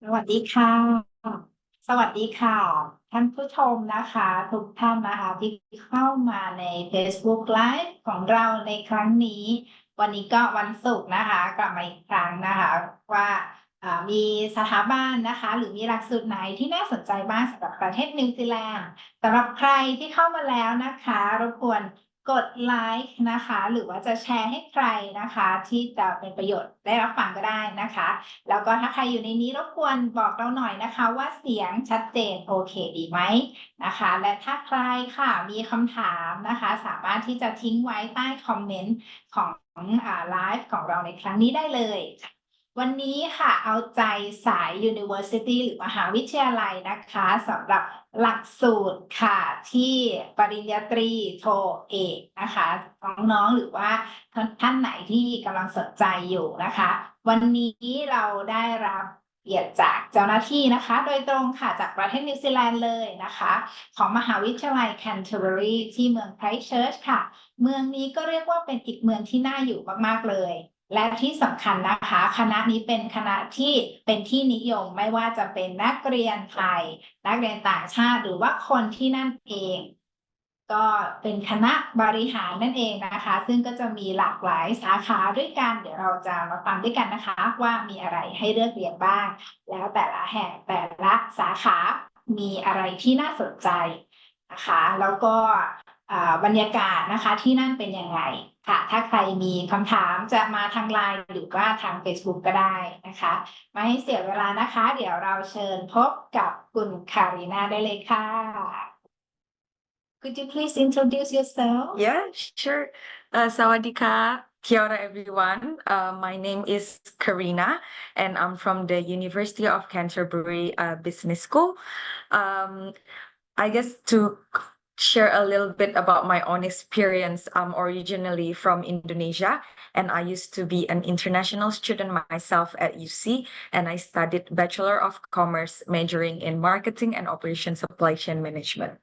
สวัสดีค่ะสวัสดีค่ะท่านผู้ชมนะคะทุกท่านนะคะที่เข้ามาใน Facebook Live ของเราในครั้งนี้วันนี้ก็วันศุกร์นะคะกลับมาอีกครั้งนะคะว่ามีสถาบันนะคะหรือมีหลักสูตรไหนที่น่าสนใจบ้างสำหรับประเทศนิวซีแลนด์สำหรับใครที่เข้ามาแล้วนะคะรบกวนกดไลค์นะคะหรือว่าจะแชร์ให้ใครนะคะที่จะเป็นประโยชน์ได้รับฟังก็ได้นะคะ แล้วก็ถ้าใครอยู่ในนี้รบกวนบอกเราหน่อยนะคะว่าเสียงชัดเจนโอเคดีไหมนะคะและถ้าใครค่ะมีคำถามนะคะสามารถที่จะทิ้งไว้ใต้คอมเมนต์ของไลฟ์ของเราในครั้งนี้ได้เลยวันนี้ค่ะเอาใจสาย University หรือมหาวิทยาลัยนะคะสำหรับหลักสูตรค่ะที่ปริญญาตรีโทเอกนะคะน้องๆหรือว่าท่านไหนที่กำลังสนใจอยู่นะคะ วันนี้เราได้รับเกียรติจากเจ้าหน้าที่นะคะโดยตรงค่ะจากประเทศนิวซีแลนด์เลยนะคะของมหาวิทยาลัยแคนเทอร์เบอรีที่เมืองไครสต์เชิร์ชค่ะเมืองนี้ก็เรียกว่าเป็นอีกเมืองที่น่าอยู่มากๆเลยและที่สำคัญนะคะคณะนี้เป็นคณะที่เป็นที่นิยมไม่ว่าจะเป็นนักเรียนไทยนักเรียนต่างชาติหรือว่าคนที่นั่นเองก็เป็นคณะบริหารนั่นเองนะคะซึ่งก็จะมีหลากหลายสาขาด้วยกันเดี๋ยวเราจะมาฟังด้วยกันนะคะว่ามีอะไรให้เลือกเรียนบ้างแล้วแต่ละแห่งแต่ละสาขามีอะไรที่น่าสนใจนะคะแล้วก็บรรยากาศนะคะที่นั่นเป็นยังไงค่ะถ้าใครมีคำถามจะมาทางไลน์หรือว่าทาง Facebook ก็ได้นะคะไม่ให้เสียเวลานะคะเดี๋ยวเราเชิญพบกับคุณคารีนาได้เลยค่ะ Could you please introduce yourself? Yeah, sure. Sawadika, kia ora everyone. My name is Karina, and I'm from the University of Canterbury Business School. Um, I guess to share a little bit about my own experience, I'm originally from Indonesia, and I used to be an international student myself at UC, and I studied Bachelor of Commerce, majoring in Marketing and Operation Supply Chain Management.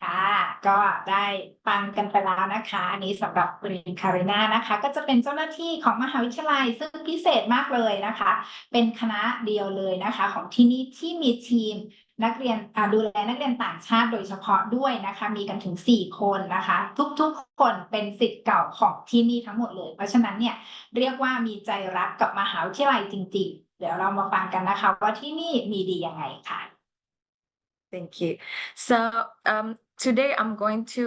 ค่ะก็ได้ฟังกันไปแล้วนะคะอันนี้สำหรับคุณคาริน่านะคะก็จะเป็นเจ้าหน้าที่ของมหาวิทยาลัยซึ่งพิเศษมากเลยนะคะเป็นคณะเดียวเลยนะคะของที่นี่ที่มีทีมนักเรียนดูแลนักเรียนต่างชาติโดยเฉพาะด้วยนะคะมีกันถึง4 คนนะคะทุกๆคนเป็นศิษย์เก่าของที่นี่ทั้งหมดเลยเพราะฉะนั้นเนี่ยเรียกว่ามีใจรักกับมหาวิทยาลัยจริงๆเดี๋ยวเรามาฟังกันนะคะว่าที่นี่มีดียังไงค่ะ Thank you. So today I'm going to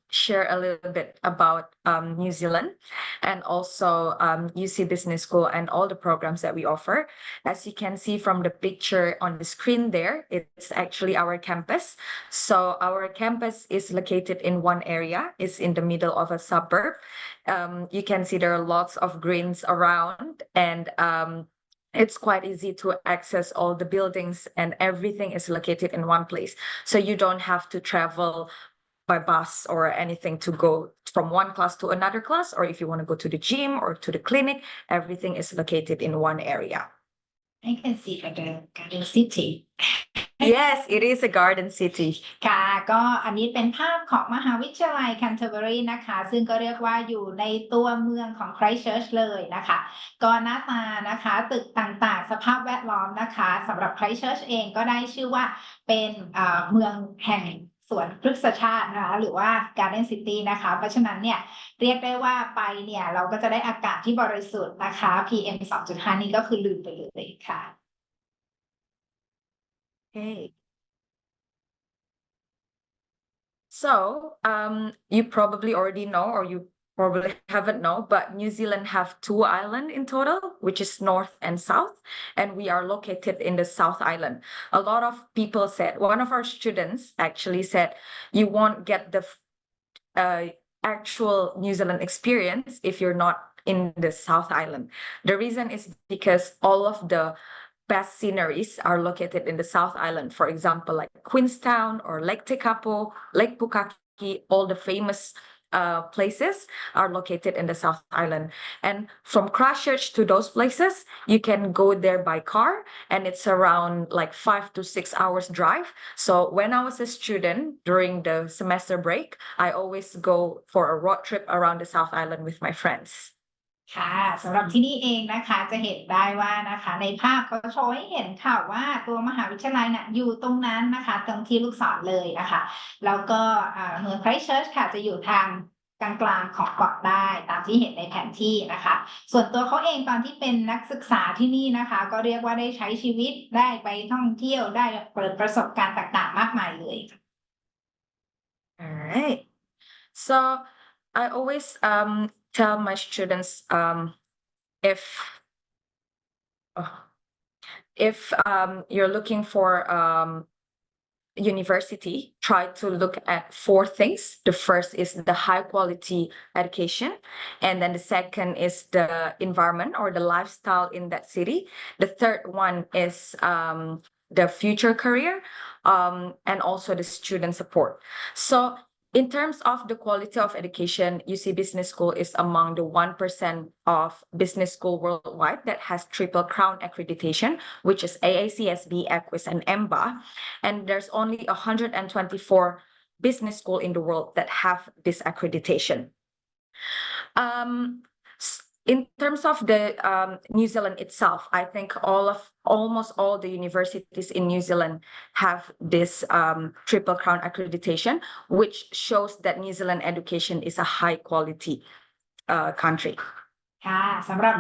share a little bit about New Zealand and also UC Business School and all the programs that we offer. As you can see from the picture on the screen there, it's actually our campus. So our campus is located in one area. It's in the middle of a suburb. You can see there are lots of greens around and it's quite easy to access all the buildings and everything is located in one place. So you don't have to travel by bus or anything to go from one class to another class, or if you want to go to the gym or to the clinic, everything is located in one area. I can see the garden city. Yes, it is a garden city. ค่ะก็อันนี้เป็นภาพของมหาวิทยาลัยแคนเทอร์เบอรีนะคะซึ่งก็เรียกว่าอยู่ในตัวเมืองของไครสต์เชิร์ชเลยนะคะก็หน้าตานะคะตึกต่างๆสภาพแวดล้อมนะคะสำหรับไครสต์เชิร์ชเองก็ได้ชื่อว่าเป็นเมืองแห่งสวนพฤกษชาตินะคะหรือว่า Garden City นะคะเพราะฉะนั้นเนี่ยเรียกได้ว่าไปเนี่ยเราก็จะได้อากาศที่บริสุทธิ์นะคะ PM 2.5นี่ก็คือลืมไปเลยค่ะ Okay. So you probably already know, or you probably haven't know, but New Zealand have 2 islands in total, which is North and South, and we are located in the South Island. A lot of people said, one of our students actually said, you won't get the actual New Zealand experience if you're not in the South Island. The reason is because all of the best sceneries are located in the South Island. For example, like Queenstown or Lake Tekapo, Lake Pukaki, all the famous places are located in the South Island. And from Christchurch to those places, you can go there by car, and it's around like 5 to 6 hours drive. So when I was a student during the semester break, I always go for a road trip around the South Island with my friends. ค่ะสำหรับที่นี่เองนะคะจะเห็นได้ว่านะคะในภาพเขาโชว์ให้เห็นค่ะว่าตัวมหาวิทยาลัยน่ะอยู่ตรงนั้นนะคะตรงที่ลูกศรเลยนะคะแล้วก็เมืองไครสต์เชิร์ชค่ะจะอยู่ทางกลางๆของเกาะได้ตามที่เห็นในแผนที่นะคะส่วนตัวเขาเองตอนที่เป็นนักศึกษาที่นี่นะคะก็เรียกว่าได้ใช้ชีวิตได้ไปท่องเที่ยวได้เปิดประสบการณ์ต่างๆมากมายเลย All right. So I always tell my students if oh, if you're looking for university, try to look at four things. The first is the high quality education, and then the second is the environment or the lifestyle in that city. The third one is the future career, and also the student support. So in terms of the quality of education, UC Business School is among the 1% of business school worldwide that has Triple Crown accreditation, which is AACSB, EQUIS, and AMBA. And there's only 124 business school in the world that have this accreditation. In terms of the New Zealand itself, I think almost all the universities in New Zealand have this Triple Crown accreditation, which shows that New Zealand education is a high quality country. ค่ะสำหรับ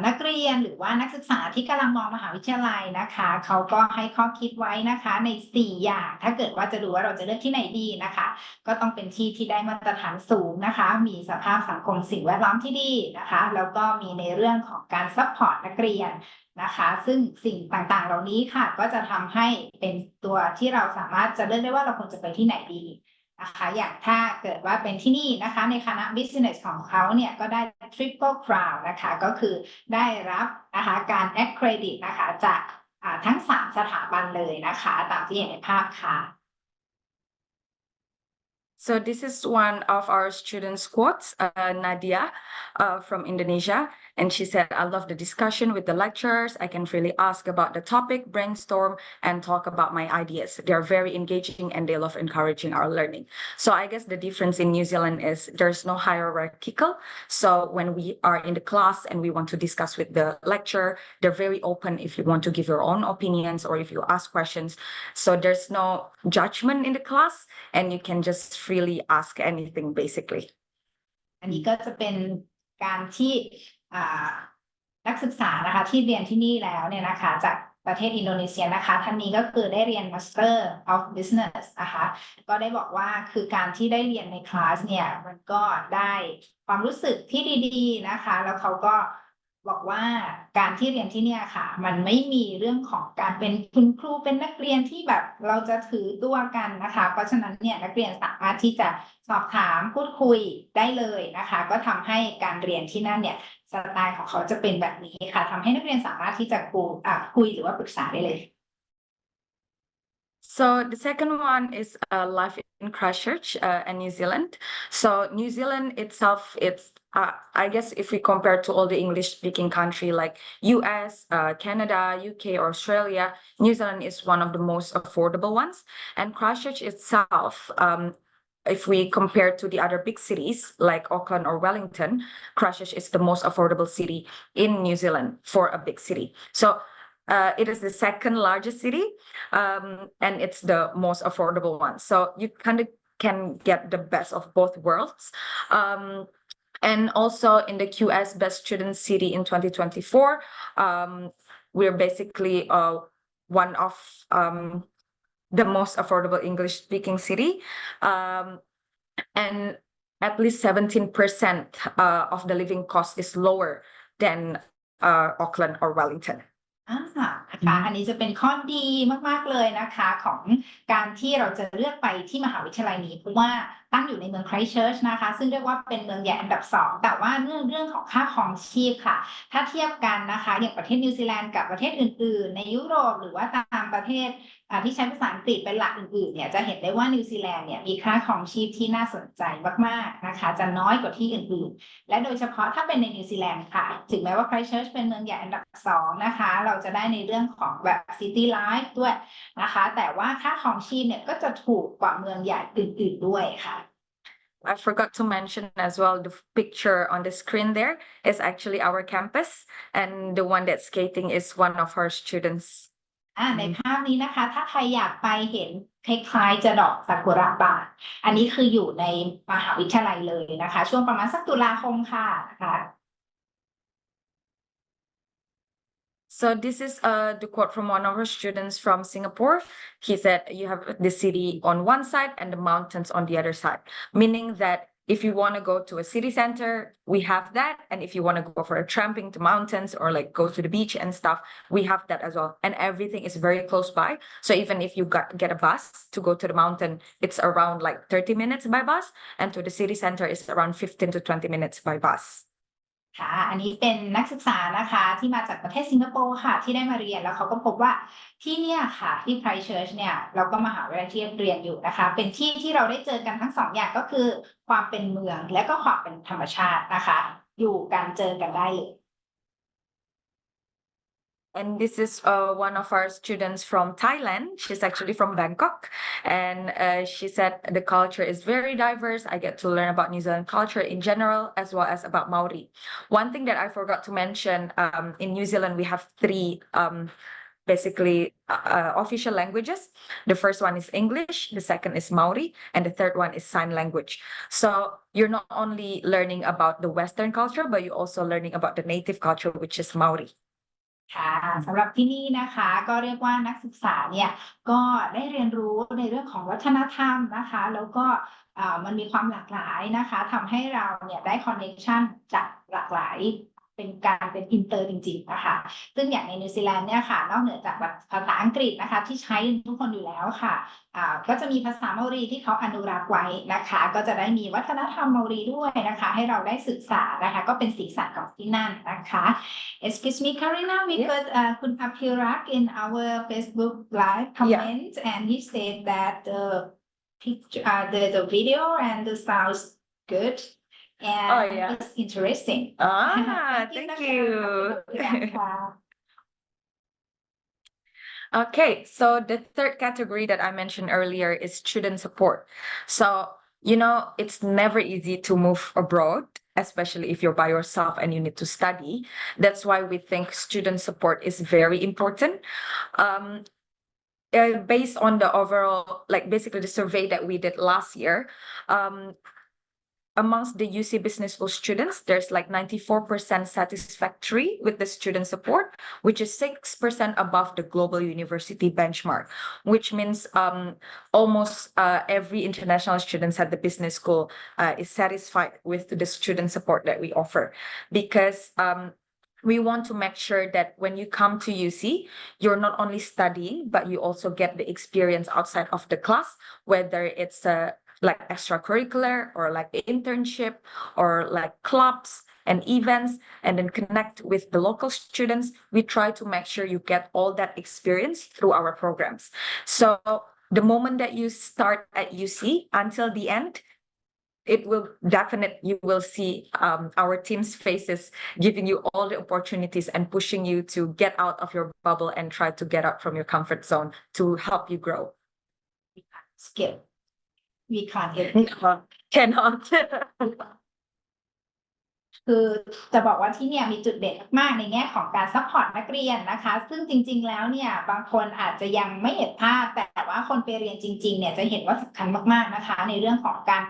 นักเรียนหรือว่านักศึกษาที่กำลังมองมหาวิทยาลัยนะคะเขาก็ให้ข้อคิดไว้นะคะใน4อย่างถ้าเกิดว่าจะดูว่าเราจะเลือกที่ไหนดีนะคะก็ต้องเป็นที่ที่ได้มาตรฐานสูงนะคะมีสภาพสังคมสิ่งแวดล้อมที่ดีนะคะแล้วก็มีในเรื่องของการซัพพอร์ตนักเรียนนะคะซึ่งสิ่งต่างๆเหล่านี้ค่ะก็จะทำให้เป็นตัวที่เราสามารถจะเลือกได้ว่าเราควรจะไปที่ไหนดีนะคะอย่างถ้าเกิดว่าเป็นที่นี่นะคะในคณะ business ของเขาเนี่ยก็ได้ triple crown นะคะก็คือได้รับนะคะการ accredit นะคะจากทั้ง3สถาบันเลยนะคะตามที่เห็นในภาพค่ะ So this is one of our students' quotes, Nadia from Indonesia. And she said, I love the discussion with the lecturers. I can freely ask about the topic, brainstorm, and talk about my ideas. They're very engaging and they love encouraging our learning. So I guess the difference in New Zealand is there's no hierarchical. So when we are in the class and we want to discuss with the lecturer, they're very open if you want to give your own opinions or if you ask questions. So there's no judgment in the class and you can just freely ask anything basically. อันนี้ก็จะเป็นการที่นักศึกษานะคะที่เรียนที่นี่แล้วเนี่ยนะคะจากประเทศอินโดนีเซียนะคะท่านนี้ก็คือได้เรียน Master of Business นะคะก็ได้บอกว่าคือการที่ได้เรียนในคลาสเนี่ยมันก็ได้ความรู้สึกที่ดีๆนะคะแล้วเขาก็บอกว่าการที่เรียนที่เนี่ยค่ะมันไม่มีเรื่องของการเป็นคุณครูเป็นนักเรียนที่แบบเราจะถือตัวกันนะคะเพราะฉะนั้นเนี่ยนักเรียนสามารถที่จะสอบถามพูดคุยได้เลยนะคะก็ทำให้การเรียนที่นั่นเนี่ยสไตล์ของเขาจะเป็นแบบนี้ค่ะทำให้นักเรียนสามารถที่จะคุยหรือว่าปรึกษาได้เลย So the second one is life in Christchurch and New Zealand. So New Zealand itself, it's I guess if we compare to all the English-speaking country like US, Canada, UK, or Australia, New Zealand is one of the most affordable ones. And Christchurch itself, if we compare to the other big cities like Auckland or Wellington, Christchurch is the most affordable city in New Zealand for a big city. So it is the second largest city, and it's the most affordable one. So you kind of can get the best of both worlds. And also in the QS Best Student City in 2024, we're basically one of the most affordable English-speaking city. And at least 17% of the living cost is lower than Auckland or Wellington. นะคะอันนี้จะเป็นข้อดีมากๆเลยนะคะของการที่เราจะเลือกไปที่มหาวิทยาลัยนี้เพราะว่าตั้งอยู่ในเมืองไครสต์เชิร์ชนะคะซึ่งเรียกว่าเป็นเมืองใหญ่อันดับ2แต่ว่าเรื่องของค่าครองชีพค่ะถ้าเทียบกันนะคะอย่างประเทศนิวซีแลนด์กับประเทศอื่นๆในยุโรปหรือว่าตามประเทศที่ใช้ภาษาอังกฤษเป็นหลักอื่นๆเนี่ยจะเห็นได้ว่านิวซีแลนด์เนี่ยมีค่าครองชีพที่น่าสนใจมากๆนะคะจะน้อยกว่าที่อื่นๆและโดยเฉพาะถ้าเป็นในนิวซีแลนด์ค่ะถึงแม้ว่าไครสต์เชิร์ชเป็นเมืองใหญ่อันดับ2นะคะเราจะได้ในเรื่องของแบบ City Life ด้วยนะคะแต่ว่าค่าครองชีพเนี่ยก็จะถูกกว่าเมืองใหญ่อื่นๆด้วยค่ะ I forgot to mention as well, the picture on the screen there is actually our campus, and the one that's skating is one of our students. ในภาพนี้นะคะถ้าใครอยากไปเห็นคล้ายๆจะดอกซากุระบานอันนี้คืออยู่ในมหาวิทยาลัยเลยนะคะช่วงประมาณสักตุลาคมค่ะนะคะ So this is the quote from one of our students from Singapore. He said, you have the city on one side and the mountains on the other side, meaning that if you want to go to a city center, we have that. And if you want to go for a tramping to mountains or like go to the beach and stuff, we have that as well. And everything is very close by. So even if you get a bus to go to the mountain, it's around like 30 minutes by bus. And to the city center, it's around 15 to 20 minutes by bus. ค่ะอันนี้เป็นนักศึกษานะคะที่มาจากประเทศสิงคโปร์ค่ะที่ได้มาเรียนแล้วเขาก็พบว่าที่เนี่ยค่ะที่ไครสต์เชิร์ชเนี่ยเราก็มหาวิทยาลัยที่เรียนอยู่นะคะเป็นที่ที่เราได้เจอกันทั้งสองอย่างก็คือความเป็นเมืองและก็ความเป็นธรรมชาตินะคะอยู่กันเจอกันได้เลย And this is one of our students from Thailand. She's actually from Bangkok. And she said the culture is very diverse. I get to learn about New Zealand culture in general, as well as about Maori. One thing that I forgot to mention, in New Zealand, we have three basically official languages. The first one is English, the second is Maori, and the third one is sign language. So you're not only learning about the Western culture, but you're also learning about the native culture, which is Maori. ค่ะสำหรับที่นี่นะคะก็เรียกว่านักศึกษาเนี่ยก็ได้เรียนรู้ในเรื่องของวัฒนธรรมนะคะแล้วก็มันมีความหลากหลายนะคะทำให้เราเนี่ยได้คอนเนคชันจากหลากหลายเป็นการเป็นอินเตอร์จริงๆนะคะซึ่งอย่างในนิวซีแลนด์เนี่ยค่ะนอกเหนือจากภาษาอังกฤษนะคะที่ใช้ทุกคนอยู่แล้วค่ะก็จะมีภาษาเมารีที่เขาอนุรักษ์ไว้นะคะก็จะได้มีวัฒนธรรมเมารีด้วยนะคะให้เราได้ศึกษานะคะก็เป็นสีสันของที่นั่นนะคะ Excuse me Karina we got Kun Apirak in our Facebook live comment and he said that the picture the video and the sounds good and it's interesting thank you Okay, so the third category that I mentioned earlier is student support. So, it's never easy to move abroad, especially if you're by yourself and you need to study. That's why we think student support is very important. Based on the overall, basically the survey that we did last year, amongst the UC Business School students, there's 94% satisfactory with the student support, which is 6% above the global university benchmark, which means almost every international student at the business school is satisfied with the student support that we offer, because we want to make sure that when you come to UC, you're not only studying, but you also get the experience outside of the class, whether it's extracurricular or internship or clubs and events, and then connect with the local students. We try to make sure you get all that experience through our programs. So the moment that you start at UC until the end, you will see our team's faces giving you all the opportunities and pushing you to get out of your bubble and try to get out from your comfort zone to help you grow. Skill. We can't get No, cannot. คือจะบอกว่าที่เนี่ยมีจุดเด่นมากในแง่ของการซัพพอร์ตนักเรียนนะคะซึ่งจริงๆแล้วเนี่ยบางคนอาจจะยังไม่เห็นภาพแต่ว่าคนไปเรียนจริงๆเนี่ยจะเห็นว่าสำคัญมากๆนะคะในเรื่องของการ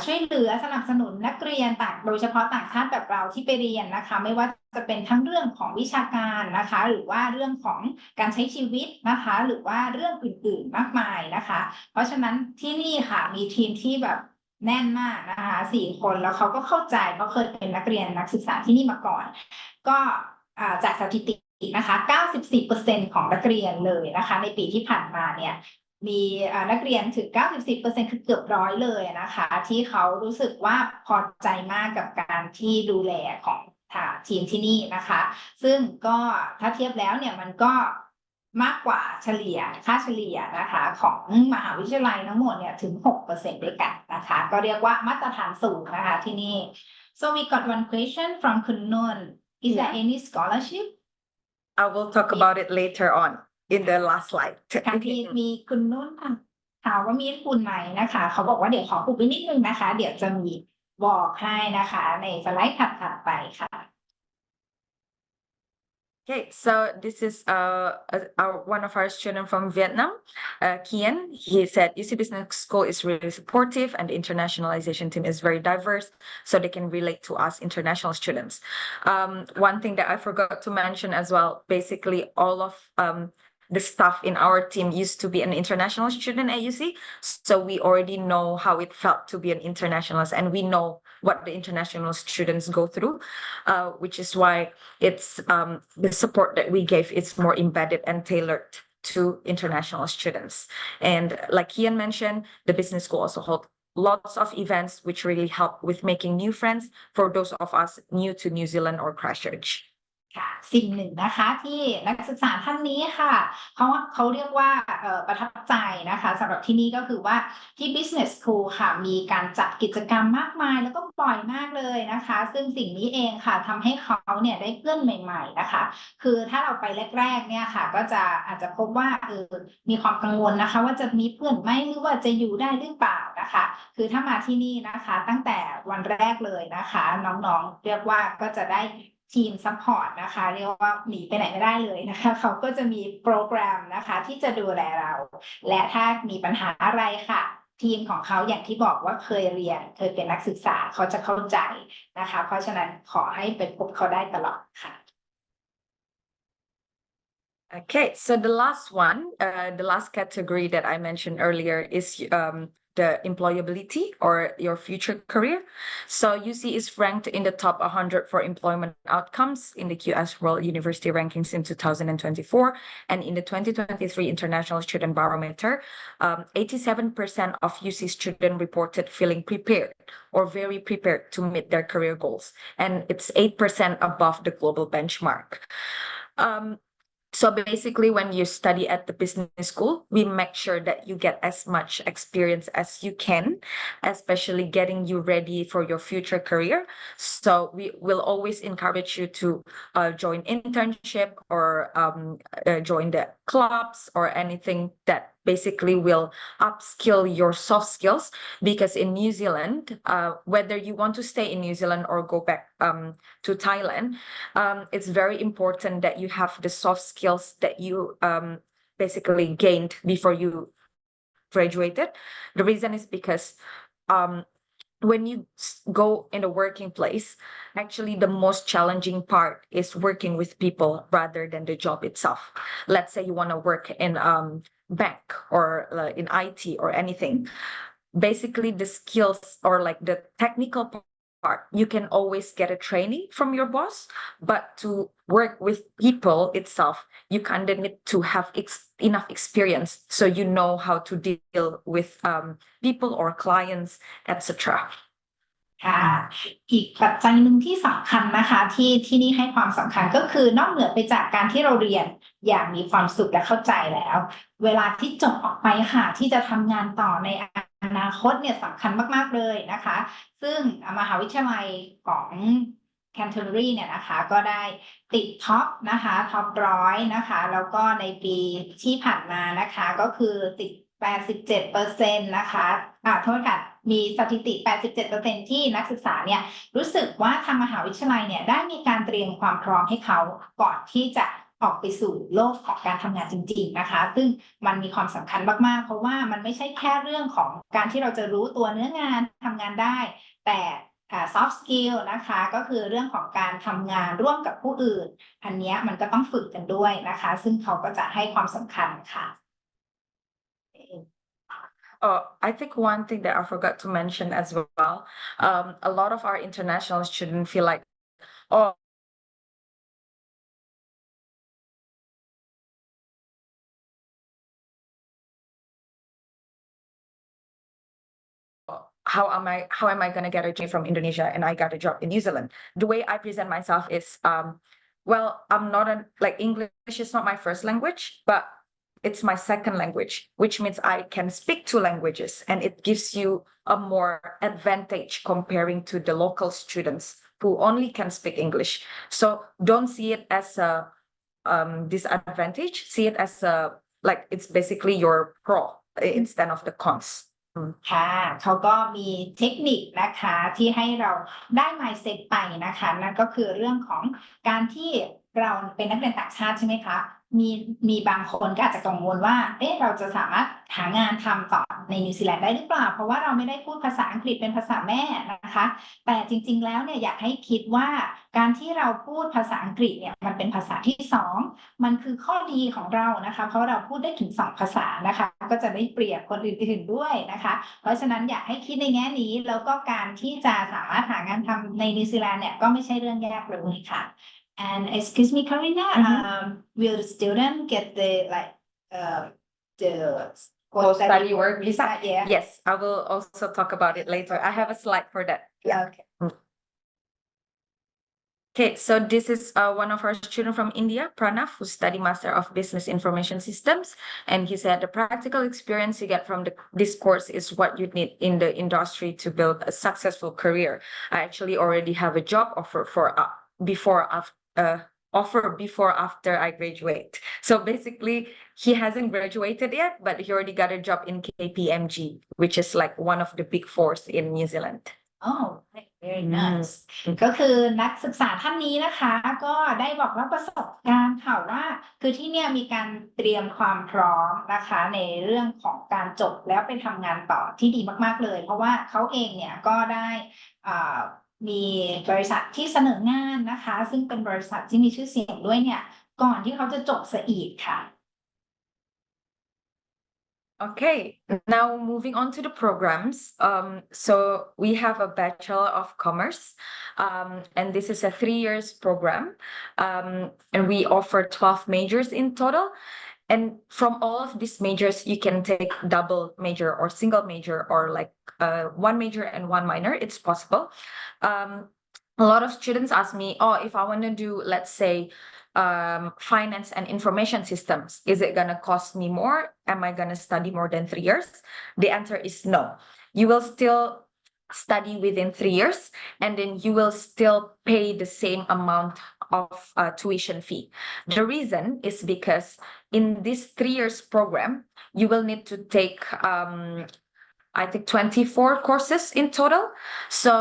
ช่วยเหลือสนับสนุนนักเรียนโดยเฉพาะต่างชาติแบบเราที่ไปเรียนนะคะไม่ว่าจะเป็นทั้งเรื่องของวิชาการนะคะหรือว่าเรื่องของการใช้ชีวิตนะคะหรือว่าเรื่องอื่นๆมากมายนะคะเพราะฉะนั้นที่นี่ค่ะมีทีมที่แบบแน่นมากนะคะ4 คนแล้วเขาก็เข้าใจเขาเคยเป็นนักเรียนนักศึกษาที่นี่มาก่อนก็จากสถิตินะคะ 94% ของนักเรียนเลยนะคะในปีที่ผ่านมาเนี่ยมีนักเรียนถึง 94% คือเกือบ100เลยนะคะที่เขารู้สึกว่าพอใจมากกับการที่ดูแลของทีมที่นี่นะคะซึ่งก็ถ้าเทียบแล้วเนี่ยมันก็มากกว่าเฉลี่ยค่าเฉลี่ยนะคะของมหาวิทยาลัยทั้งหมดเนี่ยถึง 6% ด้วยกันนะคะก็เรียกว่ามาตรฐานสูงนะคะที่นี่ so we got one question from Kun Nun is there any scholarship I will talk about it later on in the last slide ค่ะมีคุณนุ่น ถามว่ามีฝุ่นไหมนะคะเขาบอกว่าเดี๋ยวขออุบไว้นิดนึงนะคะเดี๋ยวจะมีบอกให้นะคะในสไลด์ถัดๆไปค่ะ Okay, so this is one of our students from Vietnam, Kian. He said UC Business School is really supportive and the internationalization team is very diverse, so they can relate to us international students. One thing that I forgot to mention as well, basically all of the staff in our team used to be an international student at UC, so we already know how it felt to be an internationalist, and we know what the international students go through, which is why it's the support that we gave is more embedded and tailored to international students. And like Kian mentioned, the business school also hold lots of events which really help with making new friends for those of us new to New Zealand or Christchurch. ค่ะสิ่งหนึ่งนะคะที่นักศึกษาท่านนี้ค่ะเขาเรียกว่าประทับใจนะคะสำหรับที่นี่ก็คือว่าที่ Business School ค่ะมีการจัดกิจกรรมมากมายแล้วก็บ่อยมากเลยนะคะซึ่งสิ่งนี้เองค่ะทำให้เขาเนี่ยได้เพื่อนใหม่ๆนะคะคือถ้าเราไปแรกๆเนี่ยค่ะก็จะอาจจะพบว่ามีความกังวลนะคะว่าจะมีเพื่อนไหมหรือว่าจะอยู่ได้หรือเปล่านะคะคือถ้ามาที่นี่นะคะตั้งแต่วันแรกเลยนะคะน้องๆเรียกว่าก็จะได้ทีมซัพพอร์ตนะคะเรียกว่าหนีไปไหนไม่ได้เลยนะคะเขาก็จะมีโปรแกรมนะคะที่จะดูแลเราและถ้ามีปัญหาอะไรค่ะทีมของเขาอย่างที่บอกว่าเคยเรียนเคยเป็นนักศึกษาเขาจะเข้าใจนะคะเพราะฉะนั้นขอให้ไปพบเขาได้ตลอดค่ะ Okay, so the last one, the last category that I mentioned earlier is the employability or your future career. So UC is ranked in the top 100 for employment outcomes in the QS World University Rankings in 2024. And in the 2023 International Student Barometer, 87% of UC students reported feeling prepared or very prepared to meet their career goals. And it's 8% above the global benchmark. So basically, when you study at the business school, we make sure that you get as much experience as you can, especially getting you ready for your future career. So we will always encourage you to join internship or join the clubs or anything that basically will upskill your soft skills, because in New Zealand, whether you want to stay in New Zealand or go back to Thailand, it's very important that you have the soft skills that you basically gained before you graduated. The reason is because when you go in a working place, actually the most challenging part is working with people rather than the job itself. Let's say you want to work in bank or in IT or anything. Basically, the skills or like the technical part, you can always get a training from your boss, but to work with people itself, you kind of need to have enough experience so you know how to deal with people or clients, etc. ค่ะอีกปัจจัยหนึ่งที่สำคัญนะคะที่นี่ให้ความสำคัญก็คือนอกเหนือไปจากการที่เราเรียนอย่างมีความสุขและเข้าใจแล้ว เวลาที่จบออกไปค่ะที่จะทำงานต่อในอนาคตเนี่ยสำคัญมากๆเลยนะคะซึ่งมหาวิทยาลัยของ Canterbury เนี่ยนะคะก็ได้ติดท็อปนะคะท็อป100นะคะแล้วก็ในปีที่ผ่านมานะคะก็คือติด87%นะคะโทษค่ะมีสถิติ 87% ที่นักศึกษาเนี่ยรู้สึกว่าทางมหาวิทยาลัยเนี่ยได้มีการเตรียมความพร้อมให้เขาก่อนที่จะออกไปสู่โลกของการทำงานจริงๆนะคะซึ่งมันมีความสำคัญมากๆเพราะว่ามันไม่ใช่แค่เรื่องของการที่เราจะรู้ตัวเนื้องานทำงานได้แต่soft skill นะคะก็คือเรื่องของการทำงานร่วมกับผู้อื่นอันนี้มันก็ต้องฝึกกันด้วยนะคะซึ่งเขาก็จะให้ความสำคัญค่ะ I think one thing that I forgot to mention as well, a lot of our international students feel like, oh, how am I going to get a job from Indonesia and I got a job in New Zealand? The way I present myself is, well, I'm not English is not my first language, but it's my second language, which means I can speak two languages, and it gives you a more advantage comparing to the local students who only can speak English. So don't see it as a disadvantage. See it as a it's basically your pro, instead of the cons ค่ะเขาก็มีเทคนิคนะคะที่ให้เราได้ mindset ไปนะคะนั่นก็คือเรื่องของการที่เราเป็นนักเรียนต่างชาติใช่ไหมคะมีบางคนก็อาจจะกังวลว่าเราจะสามารถหางานทำต่อในนิวซีแลนด์ได้หรือเปล่าเพราะว่าเราไม่ได้พูดภาษาอังกฤษเป็นภาษาแม่นะคะแต่จริงๆแล้วเนี่ยอยากให้คิดว่าการที่เราพูดภาษาอังกฤษเนี่ยมันเป็นภาษาที่สองมันคือข้อดีของเรานะคะเพราะเราพูดได้ถึง2ภาษานะคะก็จะได้เปรียบคนอื่นๆด้วยนะคะเพราะฉะนั้นอยากให้คิดในแง่นี้แล้วก็การที่จะสามารถหางานทำในนิวซีแลนด์เนี่ยก็ไม่ใช่เรื่องยากเลยค่ะ And excuse me, Karina, will the student get the post-study work visa? Yeah. Yes, I will also talk about it later. I have a slide for that. Yeah. Okay. Okay, so this is one of our students from India, Pranav, who studied Master of Business Information Systems. And he said the practical experience you get from this course is what you need in the industry to build a successful career. I actually already have a job offer before after I graduate. So basically, he hasn't graduated yet, but he already got a job in KPMG, which is like one of the big fours in New Zealand. Oh, very nice. ก็คือนักศึกษาท่านนี้นะคะก็ได้บอกว่าประสบการณ์ค่ะว่าคือที่เนี่ยมีการเตรียมความพร้อมนะคะในเรื่องของการจบแล้วไปทำงานต่อที่ดีมากๆเลยเพราะว่าเขาเองเนี่ยก็ได้มีบริษัทที่เสนองานนะคะซึ่งเป็นบริษัทที่มีชื่อเสียงด้วยเนี่ยก่อนที่เขาจะจบซะอีกค่ะ Okay, now moving on to the programs. So we have a Bachelor of Commerce, and this is a 3 years program, and we offer 12 majors in total. And from all of these majors, you can take double major or single major or like one major and one minor. It's possible. A lot of students ask me, oh, if I want to do, let's say, finance and information systems, is it going to cost me more? Am I going to study more than 3 years? The answer is no. You will still study within 3 years, and then you will still pay the same amount of tuition fee. The reason is because in this 3 years program, you will need to take, I think, 24 courses in total. So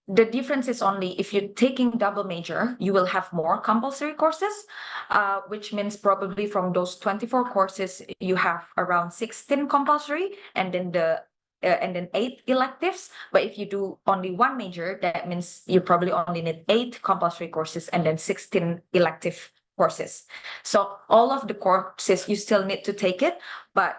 the difference is only if you're taking double major, you will have more compulsory courses, which means probably from those 24 courses, you have around 16 compulsory and then 8 electives. But if you do only one major, that means you probably only need 8 compulsory courses and then 16 elective courses. So all of the courses, you still need to take it, but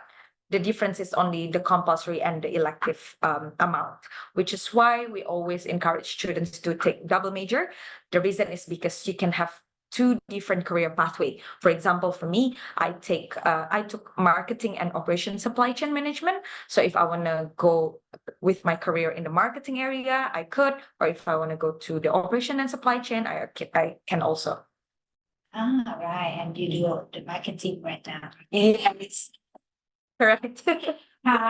the difference is only the compulsory and the elective amount, which is why we always encourage students to take double major. The reason is because you can have 2 different career pathway. For example, for me, I took marketing and operation supply chain management. So if I want to go with my career in the marketing area, I could, or if I want to go to the operation and supply chain, I can also. Right, and you do the marketing right now. Yes. Correct. ค่ะ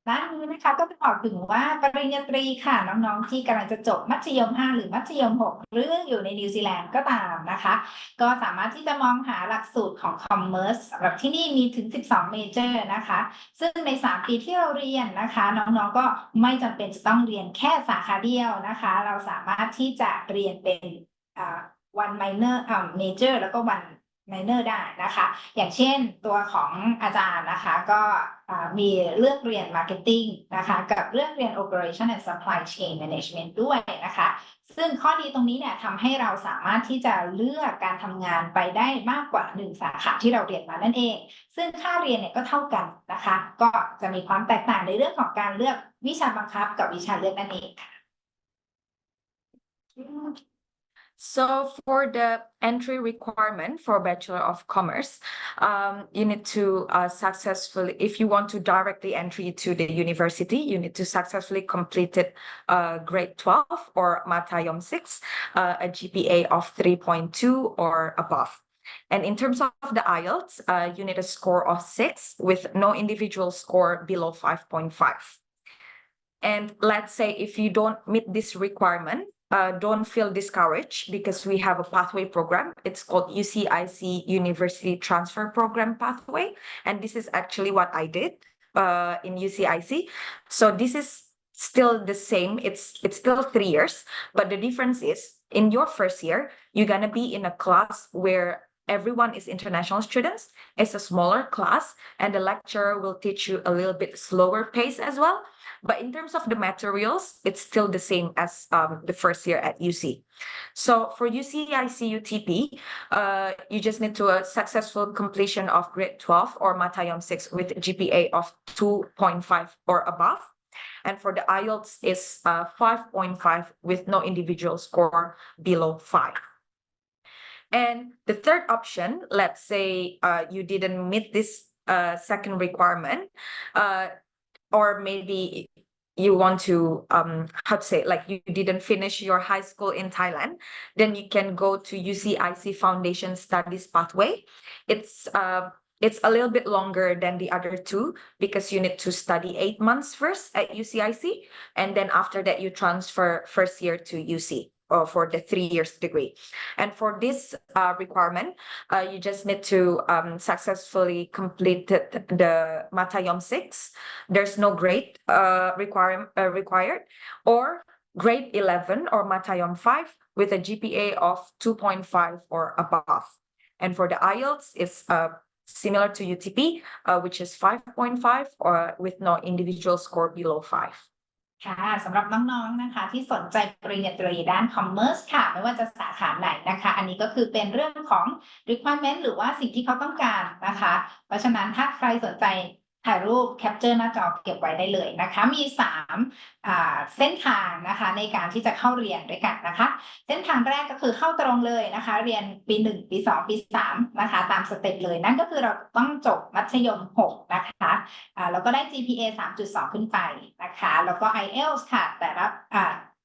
ด้านนี้นะคะก็จะบอกถึงว่าปริญญาตรีค่ะน้องๆที่กำลังจะจบมัธยม5หรือมัธยม6หรืออยู่ในนิวซีแลนด์ก็ตามนะคะก็สามารถที่จะมองหาหลักสูตรของ Commerce สำหรับที่นี่มีถึง12เมเจอร์นะคะซึ่งใน3ปีที่เราเรียนนะคะน้องๆก็ไม่จำเป็นจะต้องเรียนแค่สาขาเดียวนะคะเราสามารถที่จะเรียนเป็นone minor major แล้วก็one minor ได้นะคะอย่างเช่นตัวของอาจารย์นะคะก็มีเลือกเรียน marketing นะคะกับเลือกเรียน operation and supply chain management ด้วยนะคะซึ่งข้อดีตรงนี้เนี่ยทำให้เราสามารถที่จะเลือกการทำงานไปได้มากกว่า1สาขาที่เราเรียนมานั่นเองซึ่งค่าเรียนเนี่ยก็เท่ากันนะคะก็จะมีความแตกต่างในเรื่องของการเลือกวิชาบังคับกับวิชาเลือกนั่นเองค่ะ So for the entry requirement for Bachelor of Commerce, you need to successfully, if you want to directly entry to the university, you need to successfully complete it grade 12 or Matayom 6, a GPA of 3.2 or above. And in terms of the IELTS, you need a score of 6 with no individual score below 5.5. And let's say if you don't meet this requirement, don't feel discouraged because we have a pathway program. It's called UCIC University Transfer Program Pathway. And this is actually what I did in UCIC. So this is still the same. It's still 3 years, but the difference is in your first year, you're gonna be in a class where everyone is international students. It's a smaller class, and the lecturer will teach you a little bit slower pace as well. But in terms of the materials, it's still the same as the first year at UC. So for UCIC UTP, you just need to a successful completion of grade 12 or Matayom 6 with GPA of 2.5 or above. And for the IELTS is 5.5 with no individual score below 5. And the third option, let's say you didn't meet this second requirement, or maybe you want to how to say, like you didn't finish your high school in Thailand, then you can go to UCIC Foundation Studies Pathway. It's a little bit longer than the other two because you need to study 8 months first at UCIC, and then after that you transfer first year to UC or for the 3 years degree. And for this requirement, you just need to successfully complete the Matayom 6. There's no grade required, or grade 11 or Matayom 5 with a GPA of 2.5 or above. And for the IELTS, it's similar to UTP, which is 5.5 or with no individual score below 5. ค่ะสำหรับน้องๆนะคะที่สนใจปริญญาตรีด้านคอมเมอร์สค่ะไม่ว่าจะสาขาไหนนะคะอันนี้ก็คือเป็นเรื่องของ requirement หรือว่าสิ่งที่เขาต้องการนะคะเพราะฉะนั้นถ้าใครสนใจถ่ายรูปแคปเจอร์หน้าจอเก็บไว้ได้เลยนะคะมี3เส้นทางนะคะในการที่จะเข้าเรียนด้วยกันนะคะเส้นทางแรกก็คือเข้าตรงเลยนะคะเรียนปี1ปี2ปี3นะคะตามสเต็ปเลยนั่นก็คือเราต้องจบมัธยม6นะคะแล้วก็ได้ GPA 3.2 ขึ้นไปนะคะแล้วก็ IELTS ค่ะแต่ละ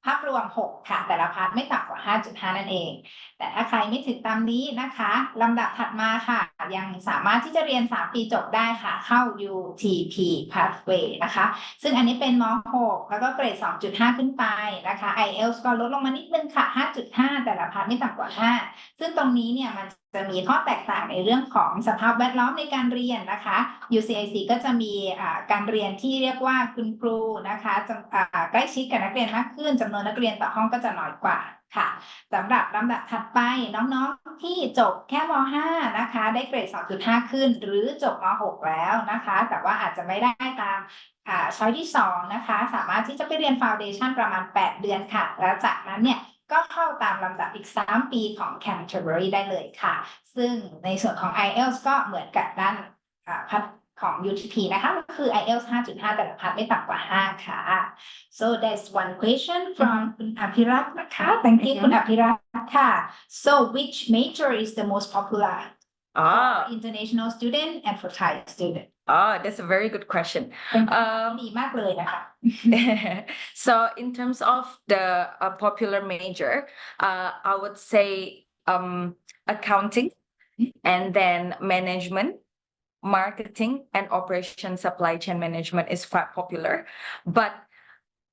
ภาพรวม6ค่ะแต่ละพาร์ทไม่ต่ำกว่า 5.5 นั่นเองแต่ถ้าใครไม่ถึงตามนี้นะคะลำดับถัดมาค่ะยังสามารถที่จะเรียน3ปีจบได้ค่ะเข้า UTP Pathway นะคะซึ่งอันนี้เป็นม.6 แล้วก็เกรด 2.5 ขึ้นไปนะคะ IELTS ก็ลดลงมานิดนึงค่ะ 5.5 แต่ละพาร์ทไม่ต่ำกว่า 5ซึ่งตรงนี้เนี่ยมันจะมีข้อแตกต่างในเรื่องของสภาพแวดล้อมในการเรียนนะคะ UCIC ก็จะมีการเรียนที่เรียกว่าคุณครูนะคะใกล้ชิดกับนักเรียนมากขึ้นจำนวนนักเรียนต่อห้องก็จะน้อยกว่าค่ะสำหรับลำดับถัดไปน้องๆที่จบแค่ม.5 นะคะได้เกรด 2.5 ขึ้นหรือจบม.6 แล้วนะคะแต่ว่าอาจจะไม่ได้ตามช้อยที่2นะคะสามารถที่จะไปเรียน Foundation ประมาณ8 เดือนค่ะแล้วจากนั้นเนี่ยก็เข้าตามลำดับอีก3 ปีของ Canterbury ได้เลยค่ะซึ่งในส่วนของ IELTS ก็เหมือนกับด้านพัฒของ UTP นะคะก็คือ IELTS 5.5 แต่ละพัฒไม่ต่ำกว่า5ค่ะ so there's one question from คุณอภิรักษ์นะคะ thank you คุณอภิรักษ์ค่ะ so which major is the most popular for international student and for Thai student that's a very good question ดีมากเลยนะคะ so in terms of the popular major I would say accounting and then management, marketing, and operation supply chain management is quite popular. But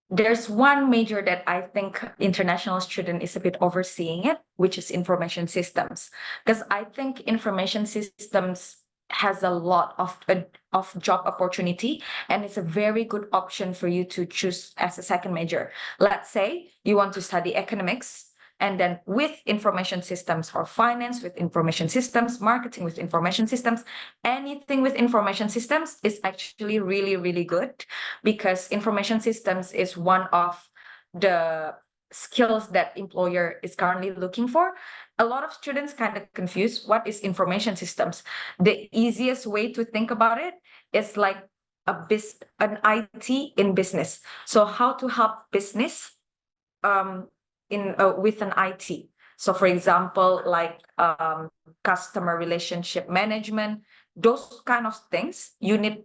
there's one major that I think international student is a bit overseeing it, which is information systems. Because I think information systems has a lot of job opportunity, and it's a very good option for you to choose as a second major. Let's say you want to study economics, and then with information systems or finance with information systems, marketing with information systems, anything with information systems is actually really, really good because information systems is one of the skills that employer is currently looking for. A lot of students kind of confuse what is information systems. The easiest way to think about it is like an IT in business. So how to help business with an IT. So for example, like customer relationship management, those kind of things, you need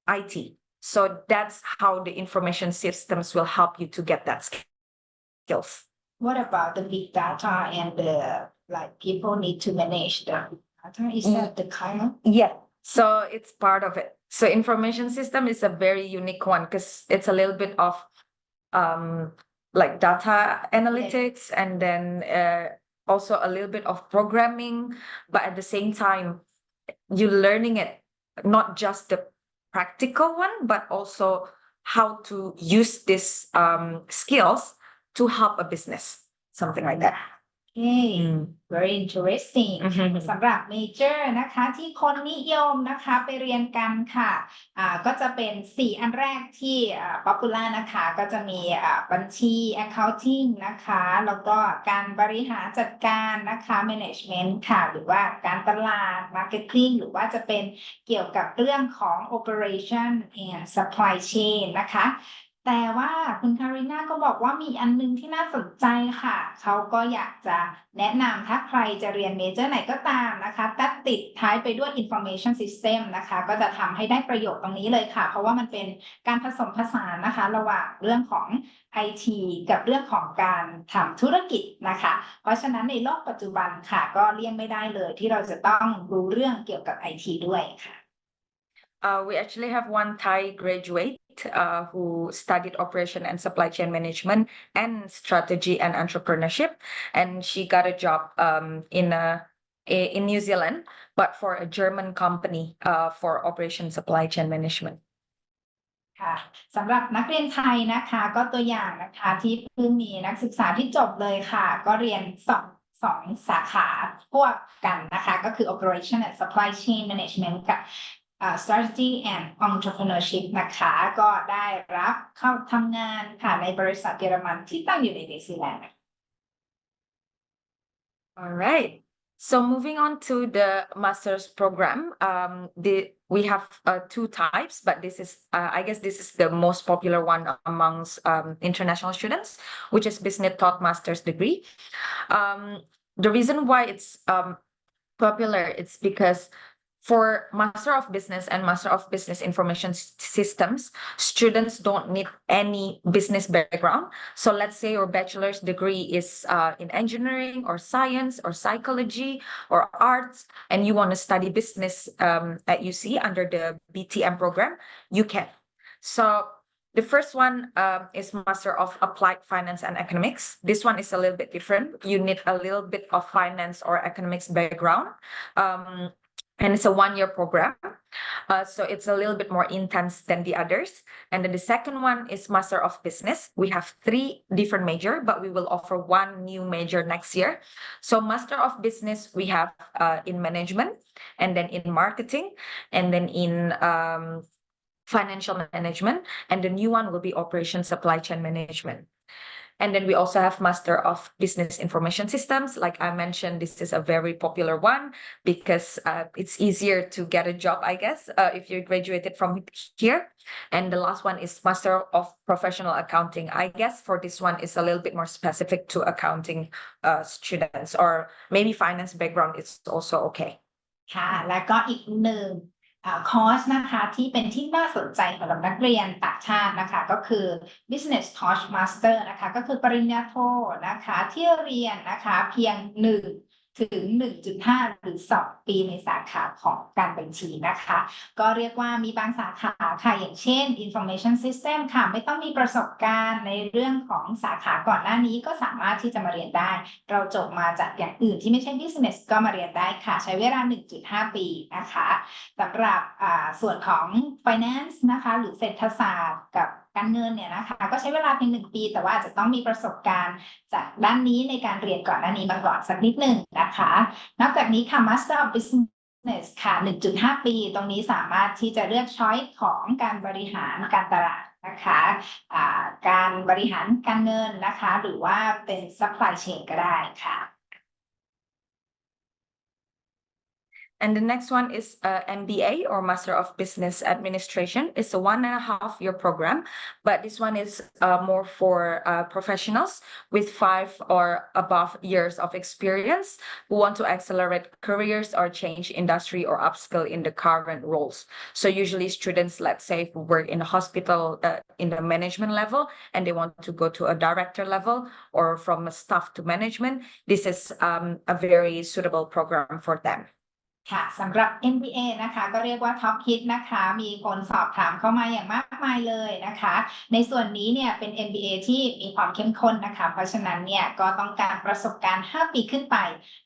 IT. So that's how the information systems will help you to get that skills. What about the big data and the like people need to manage the data? Is that the kind of? Yeah, so it's part of it. So information system is a very unique one because it's a little bit of like data analytics and then also a little bit of programming, but at the same time, you're learning it, not just the practical one, but also how to use these skills to help a business, something like that. Okay, very interesting สำหรับเมเจอร์นะคะที่คนนิยมนะคะไปเรียนกันค่ะก็จะเป็น4อันแรกที่popular นะคะก็จะมีบัญชี accounting นะคะแล้วก็การบริหารจัดการนะคะ management ค่ะหรือว่าการตลาด marketing หรือว่าจะเป็นเกี่ยวกับเรื่องของ operation and supply chain นะคะแต่ว่าคุณคาริน่าก็บอกว่ามีอันนึงที่น่าสนใจค่ะเขาก็อยากจะแนะนำถ้าใครจะเรียนเมเจอร์ไหนก็ตามนะคะแต่ติดท้ายไปด้วย information system นะคะก็จะทำให้ได้ประโยชน์ตรงนี้เลยค่ะเพราะว่ามันเป็นการผสมผสานนะคะระหว่างเรื่องของ IT กับเรื่องของการทำธุรกิจนะคะเพราะฉะนั้นในโลกปัจจุบันค่ะก็เลี่ยงไม่ได้เลยที่เราจะต้องรู้เรื่องเกี่ยวกับ IT ด้วยค่ะ We actually have one Thai graduate who studied operation and supply chain management and strategy and entrepreneurship, and she got a job in New Zealand, but for a German company for operation supply chain management. ค่ะสำหรับนักเรียนไทยนะคะก็ตัวอย่างนะคะที่เพิ่งมีนักศึกษาที่จบเลยค่ะก็เรียนสองสาขาพวกกันนะคะก็คือ operation and supply chain management กับstrategy and entrepreneurship นะคะก็ได้รับเข้าทำงานค่ะในบริษัทเยอรมันที่ตั้งอยู่ในนิวซีแลนด์ All right. So moving on to the master's program, we have two types, but this is, I guess this is the most popular one amongst international students, which is business taught master's degree. The reason why it's popular, it's because for Master of Business and Master of Business Information Systems, students don't need any business background. So let's say your bachelor's degree is in engineering or science or psychology or arts, and you want to study business at UC under the BTM program, you can. So the first one is Master of Applied Finance and Economics. This one is a little bit different. You need a little bit of finance or economics background. And it's a one-year program. So it's a little bit more intense than the others. And then the second one is Master of Business. We have 3 different majors, but we will offer 1 new major next year. So Master of Business, we have in management, and then in marketing, and then in financial management. And the new one will be Operation Supply Chain Management. And then we also have Master of Business Information Systems. Like I mentioned, this is a very popular one because it's easier to get a job, I guess, if you graduated from here. And the last one is Master of Professional Accounting. I guess for this one is a little bit more specific to accounting students, or maybe finance background is also okay. ค่ะแล้วก็อีกหนึ่งคอร์สนะคะที่เป็นที่น่าสนใจสำหรับนักเรียนต่างชาตินะคะก็คือ Business Touch Master นะคะก็คือปริญญาโทนะคะที่เรียนนะคะเพียง1 ถึง 1.5 หรือ 2 ปีในสาขาของการบัญชีนะคะก็เรียกว่ามีบางสาขาค่ะอย่างเช่น Information System ค่ะไม่ต้องมีประสบการณ์ในเรื่องของสาขาก่อนหน้านี้ก็สามารถที่จะมาเรียนได้เราจบมาจากอย่างอื่นที่ไม่ใช่ Business ก็มาเรียนได้ค่ะใช้เวลา 1.5 ปีนะคะสำหรับส่วนของ Finance นะคะหรือเศรษฐศาสตร์กับการเงินเนี่ยนะคะก็ใช้เวลาเพียง1 ปีแต่ว่าอาจจะต้องมีประสบการณ์จากด้านนี้ในการเรียนก่อนหน้านี้มาก่อนสักนิดหนึ่งนะคะนอกจากนี้ค่ะ Master of Business ค่ะ 1.5 ปีตรงนี้สามารถที่จะเลือกช้อยส์ของการบริหารการตลาดนะคะการบริหารการเงินนะคะหรือว่าเป็น supply chain ก็ได้ค่ะ And the next one is MBA or Master of Business Administration. It's a 1.5-year program, but this one is more for professionals with 5 or above years of experience who want to accelerate careers or change industry or upskill in the current roles. So usually students, let's say, who work in a hospital in the management level and they want to go to a director level or from a staff to management, this is a very suitable program for them. ค่ะสำหรับ MBA นะคะก็เรียกว่าท็อปฮิตนะคะมีคนสอบถามเข้ามาอย่างมาก มายเลยนะคะในส่วนนี้เนี่ยเป็น MBA ที่มีความเข้มข้นนะคะเพราะฉะนั้นเนี่ยก็ต้องการประสบการณ์5ปีขึ้นไป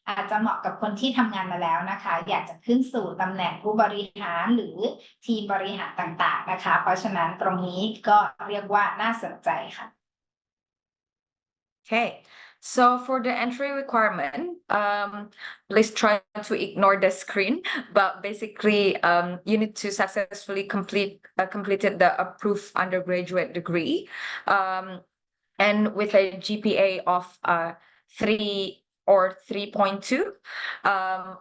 อาจจะเหมาะกับคนที่ทำงานมาแล้วนะคะอยากจะขึ้นสู่ตำแหน่งผู้บริหารหรือทีมบริหารต่างๆนะคะเพราะฉะนั้นตรงนี้ก็เรียกว่าน่าสนใจค่ะ Okay, so for the entry requirement, please try to ignore the screen. But basically, you need to successfully completed the approved undergraduate degree, and with a GPA of 3 or 3.2,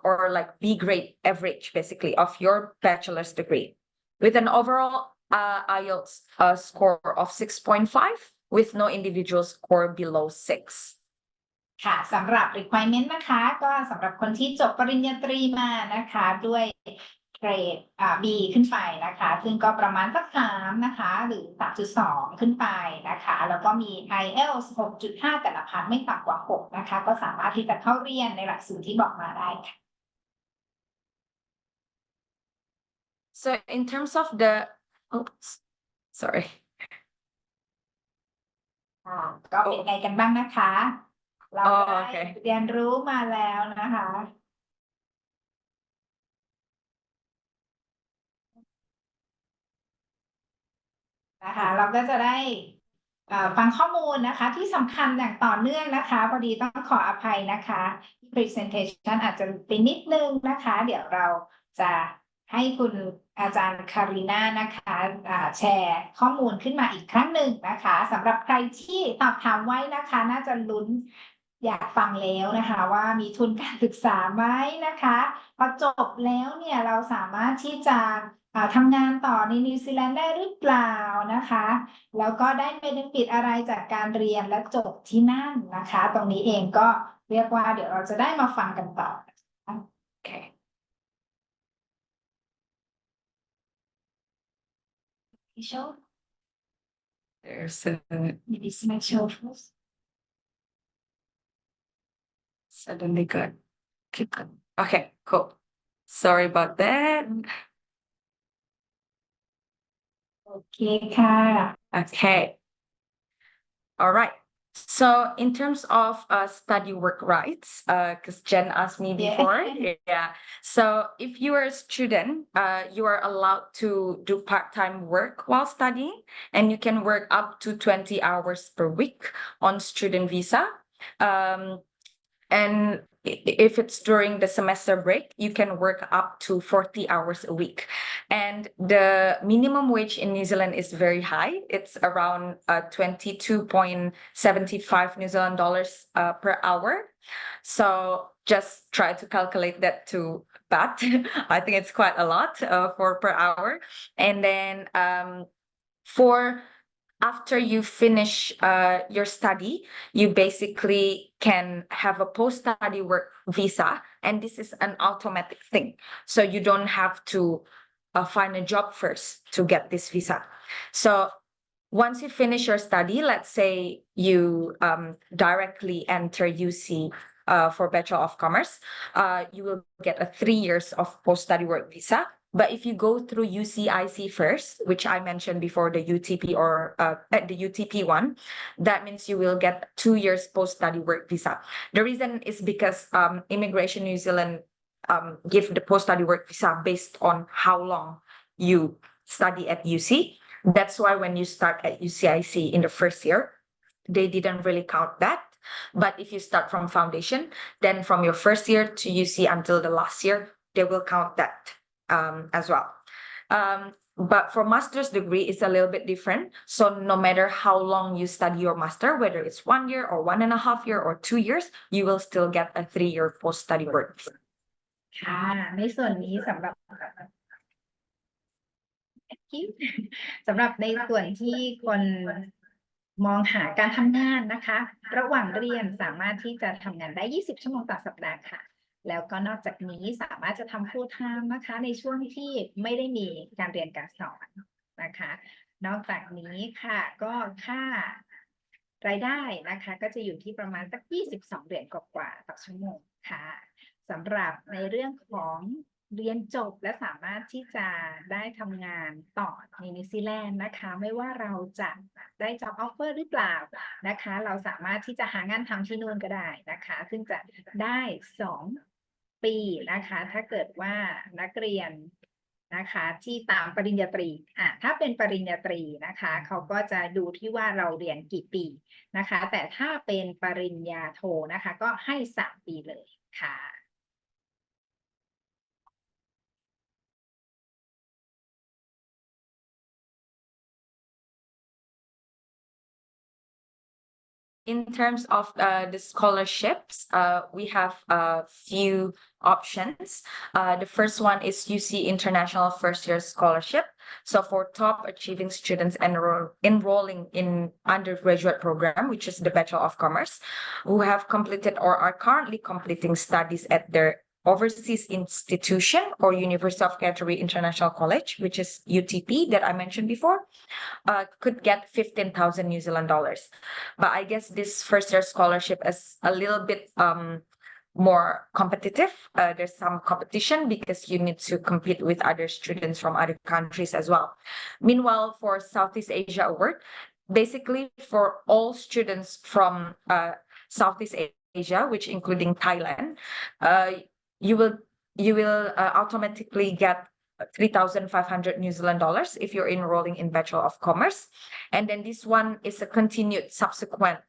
or like B grade average, basically, of your bachelor's degree, with an overall IELTS score of 6.5. with no individual score below 6. ค่ะสำหรับ requirement นะคะก็สำหรับคนที่จบปริญญาตรีมานะคะด้วยเกรดB ขึ้นไปนะคะซึ่งก็ประมาณสัก3นะคะหรือ 3.2 ขึ้นไปนะคะแล้วก็มี IELTS 6.5 แต่ละพาร์ทไม่ต่ำกว่า6นะคะก็สามารถที่จะเข้าเรียนในหลักสูตรที่บอกมาได้ค่ะ So in terms of the sorry ก็เป็นไงกันบ้างนะคะเราได้เรียนรู้มาแล้วนะคะเราก็จะได้ฟังข้อมูลนะคะที่สำคัญอย่างต่อเนื่องนะคะพอดีต้องขออภัยนะคะ presentation อาจจะเป็นนิดนึงนะคะเดี๋ยวเราจะให้คุณอาจารย์คาริน่านะคะแชร์ข้อมูลขึ้นมาอีกครั้งหนึ่งนะคะสำหรับใครที่ตอบถามไว้นะคะน่าจะลุ้นอยากฟังแล้วนะคะว่ามีทุนการศึกษาไหมนะคะพอจบแล้วเนี่ยเราสามารถที่จะทำงานต่อในนิวซีแลนด์ได้หรือเปล่านะคะแล้วก็ได้เบเนฟิตอะไรจากการเรียนและจบที่นั่นนะคะตรงนี้เองก็เรียกว่าเดี๋ยวเราจะได้มาฟังกันต่อโอเคshow there's maybe my show first suddenly good. Okay, cool. Sorry about that. Okay ค่ะ Okay. All right. So in terms of study work rights, because Jen asked me before, yeah. So if you are a student, you are allowed to do part-time work while studying, and you can work up to 20 hours per week on student visa. And if it's during the semester break, you can work up to 40 hours a week. And the minimum wage in New Zealand is very high. It's around 22.75 New Zealand dollars per hour. So just try to calculate that to baht. I think it's quite a lot for per hour. And then for after you finish your study, you basically can have a post-study work visa, and this is an automatic thing. So you don't have to find a job first to get this visa. So once you finish your study, let's say you directly enter UC for Bachelor of Commerce, you will get a 3 years of post-study work visa. But if you go through UCIC first, which I mentioned before, the UTP or the UTP one, that means you will get 2 years post-study work visa. The reason is because Immigration New Zealand give the post-study work visa based on how long you study at UC. That's why when you start at UCIC in the first year, they didn't really count that. But if you start from foundation, then from your first year to UC until the last year, they will count that as well. But for master's degree, it's a little bit different. So no matter how long you study your master, whether it's 1 year or 1.5 years or 2 years, you will still get a 3-year post-study work. ค่ะในส่วนนี้สำหรับสำหรับในส่วนที่คนมองหาการทำงานนะคะระหว่างเรียนสามารถที่จะทำงานได้20 ชั่วโมงต่อสัปดาห์ค่ะแล้วก็นอกจากนี้สามารถจะทำ full time นะคะในช่วงที่ไม่ได้มีการเรียนการสอนนะคะนอกจากนี้ค่ะก็ค่ารายได้นะคะก็จะอยู่ที่ประมาณสัก22 เหรียญกว่าต่อชั่วโมงค่ะสำหรับในเรื่องของ เรียนจบและสามารถที่จะได้ทำงานต่อในนิวซีแลนด์นะคะไม่ว่าเราจะได้ job offer หรือเปล่านะคะเราสามารถที่จะหางานทำที่นู่นก็ได้นะคะซึ่งจะได้2 ปีนะคะถ้าเกิดว่านักเรียนนะคะที่ตามปริญญาตรีถ้าเป็นปริญญาตรีนะคะเขาก็จะดูที่ว่าเราเรียนกี่ปีนะคะแต่ถ้าเป็นปริญญาโทนะคะก็ให้3 ปีเลยค่ะ In terms of the scholarships, we have a few options. The first one is UC International First Year Scholarship. So for top achieving students enrolling in undergraduate program, which is the Bachelor of Commerce, who have completed or are currently completing studies at their overseas institution or University of Canterbury International College, which is UTP that I mentioned before, could get 15,000 New Zealand dollars. But I guess this first year scholarship is a little bit more competitive. There's some competition because you need to compete with other students from other countries as well. Meanwhile, for Southeast Asia Award, basically for all students from Southeast Asia, which including Thailand, you will automatically get 3,500 New Zealand dollars if you're enrolling in Bachelor of Commerce. And then this one is a continued subsequent,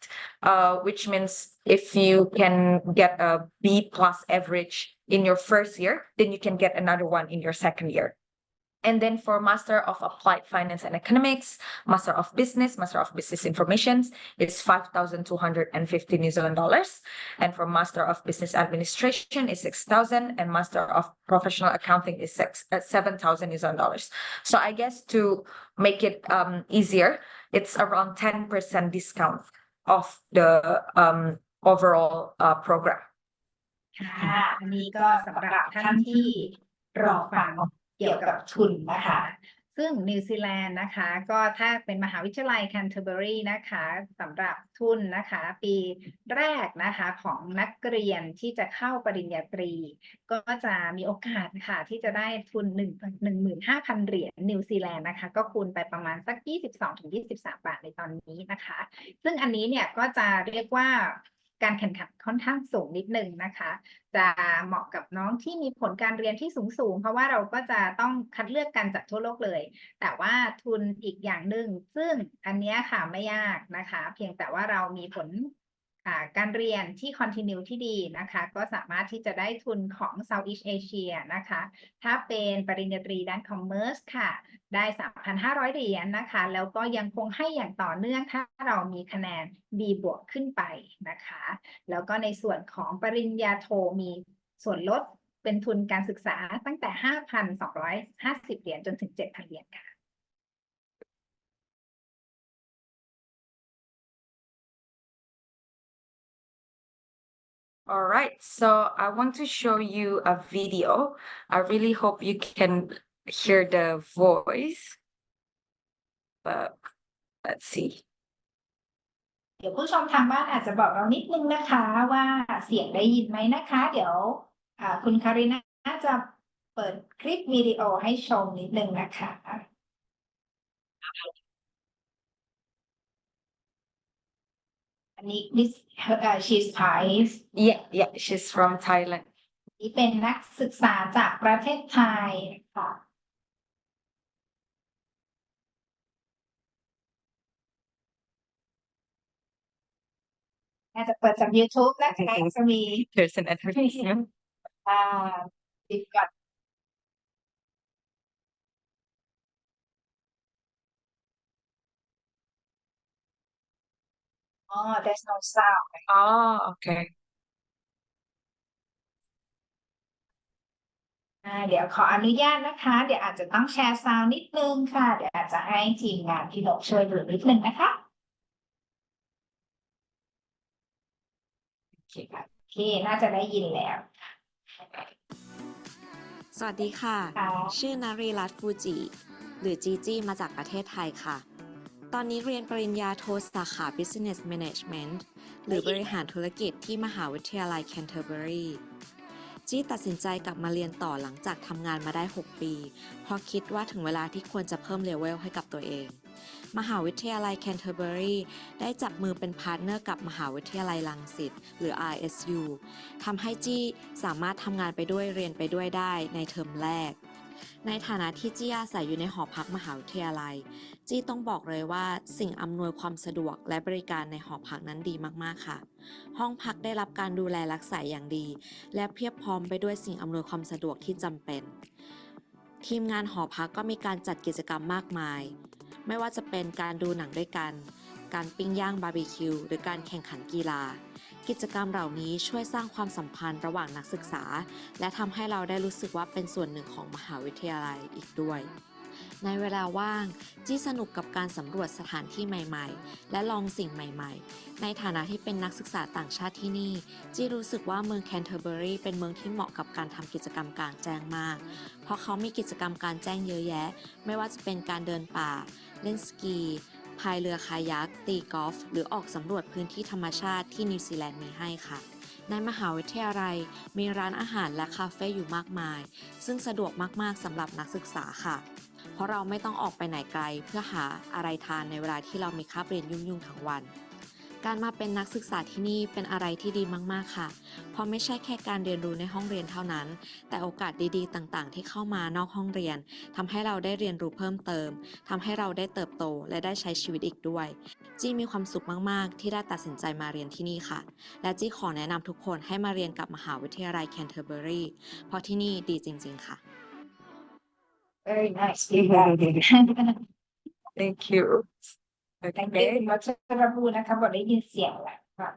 which means if you can get a B+ average in your first year, then you can get another one in your second year. And then for Master of Applied Finance and Economics, Master of Business Information is 5,250 New Zealand dollars. And for Master of Business Administration is 6,000, and Master of Professional Accounting is 7,000 New Zealand dollars. So I guess to make it easier, it's around 10% discount of the overall program. ค่ะอันนี้ก็สำหรับท่านที่รอฟังเกี่ยวกับทุนนะคะซึ่งนิวซีแลนด์นะคะก็ถ้าเป็นมหาวิทยาลัยแคนเทอร์เบอรีนะคะสำหรับทุนนะคะปีแรกนะคะของนักเรียนที่จะเข้าปริญญาตรีก็จะมีโอกาสค่ะที่จะได้ทุน15,000 เหรียญนิวซีแลนด์นะคะก็คูณไปประมาณสัก 22-23 บาทในตอนนี้นะคะซึ่งอันนี้เนี่ยก็จะเรียกว่าการแข่งขันค่อนข้างสูงนิดนึงนะคะจะเหมาะกับน้องที่มีผลการเรียนที่สูงเพราะว่าเราก็จะต้องคัดเลือกกันจากทั่วโลกเลยแต่ว่าทุนอีกอย่างหนึ่งซึ่งอันนี้ค่ะไม่ยากนะคะเพียงแต่ว่าเรามีผลการเรียนที่ continue ที่ดีนะคะก็สามารถที่จะได้ทุนของ Southeast Asia นะคะถ้าเป็นปริญญาตรีด้าน Commerce ค่ะได้ 3,500 เหรียญนะคะแล้วก็ยังคงให้อย่างต่อเนื่องถ้าเรามีคะแนน B บวกขึ้นไปนะคะแล้วก็ในส่วนของปริญญาโทมีส่วนลดเป็นทุนการศึกษาตั้งแต่ 5,250 เหรียญจนถึง 7,000 เหรียญค่ะ All right, so I want to show you a video. I really hope you can hear the voice, but let's see. เดี๋ยวผู้ชมทางบ้านอาจจะบอกเรานิดนึงนะคะว่าเสียงได้ยินไหมนะคะเดี๋ยวคุณคาริน่าจะเปิดคลิปวิดีโอให้ชมนิดนึงนะคะอันนี้ she's Thai Yeah, she's from Thailand. นี่เป็นนักศึกษาจากประเทศไทยค่ะน่าจะเปิดจาก YouTube นะคะจะมี There's an advertisement. ติดก่อนthere's no sound Oh, okay. เดี๋ยวขออนุญาตนะคะเดี๋ยวอาจจะต้องแชร์ซาวนิดนึงค่ะเดี๋ยวอาจจะให้ทีมงานพี่นกช่วยดูนิดนึงนะคะโอเคน่าจะได้ยินแล้ว สวัสดีค่ะ ชื่อนารีรัตน์ฟูจิ หรือจีจี้มาจากประเทศไทยค่ะ ตอนนี้เรียนปริญญาโทสาขา Business Management หรือบริหารธุรกิจที่มหาวิทยาลัยแคนเทอร์เบอรี จ จี้ตัดสินใจกลับมาเรียนต่อหลังจากทำงานมาได้ 6 ปี เพราะคิดว่าถึงเวลาที่ควรจะเพิ่มเลเวลให้กับตัวเองมหาวิทยาลัยแคนเทอร์เบอรีได้จับมือเป็นพาร์ทเนอร์กับมหาวิทยาลัยรังสิตหรือ RSU ทำให้จี้สามารถทำงานไปด้วยเรียนไปด้วยได้ในเทอมแรกในฐานะที่จี้อาศัยอยู่ในหอพักมหาวิทยาลัยจี้ต้องบอกเลยว่าสิ่งอำนวยความสะดวกและบริการในหอพักนั้นดีมากๆค่ะห้องพักได้รับการดูแลรักษาอย่างดีและเพียบพร้อมไปด้วยสิ่งอำนวยความสะดวกที่จำเป็นทีมงานหอพักก็มีการจัดกิจกรรมมากมายไม่ว่าจะเป็นการดูหนังด้วยกันการปิ้งย่างบาร์บีคิวหรือการแข่งขันกีฬากิจกรรมเหล่านี้ช่วยสร้างความสัมพันธ์ระหว่างนักศึกษาและทำให้เราได้รู้สึกว่าเป็นส่วนหนึ่งของมหาวิทยาลัยอีกด้วยในเวลาว่างจี้สนุกกับการสำรวจสถานที่ใหม่ๆและลองสิ่งใหม่ๆในฐานะที่เป็นนักศึกษาต่างชาติที่นี่จี้รู้สึกว่าเมืองแคนเทอร์เบอรีเป็นเมืองที่เหมาะกับการทำกิจกรรมกลางแจ้งมากเพราะเขามีกิจกรรมกลางแจ้งเยอะแยะไม่ว่าจะเป็นการเดินป่าเล่นสกีพายเรือคายัคตีกอล์ฟหรือออกสำรวจพื้นที่ธรรมชาติที่นิวซีแลนด์มีให้ค่ะในมหาวิทยาลัยมีร้านอาหารและคาเฟ่อยู่มากมายซึ่งสะดวกมากๆสำหรับนักศึกษาค่ะเพราะเราไม่ต้องออกไปไหนไกลเพื่อหาอะไรทานในเวลาที่เรามีคาบเรียนยุ่งๆทั้งวันการมาเป็นนักศึกษาที่นี่เป็นอะไรที่ดีมากๆค่ะเพราะไม่ใช่แค่การเรียนรู้ในห้องเรียนเท่านั้นแต่โอกาสดีๆต่างๆที่เข้ามานอกห้องเรียนทำให้เราได้เรียนรู้เพิ่มเติมทำให้เราได้เติบโตและได้ใช้ชีวิตอีกด้วยจี้มีความสุขมากๆที่ได้ตัดสินใจมาเรียนที่นี่ค่ะและจี้ขอแนะนำทุกคนให้มาเรียนกับมหาวิทยาลัยแคนเทอร์เบอรีเพราะที่นี่ดีจริงๆค่ะ very nice feedback Thank you. thank you คุณวัชรบูรณ์นะคะบอกได้ยินเสียงแล้วค่ะ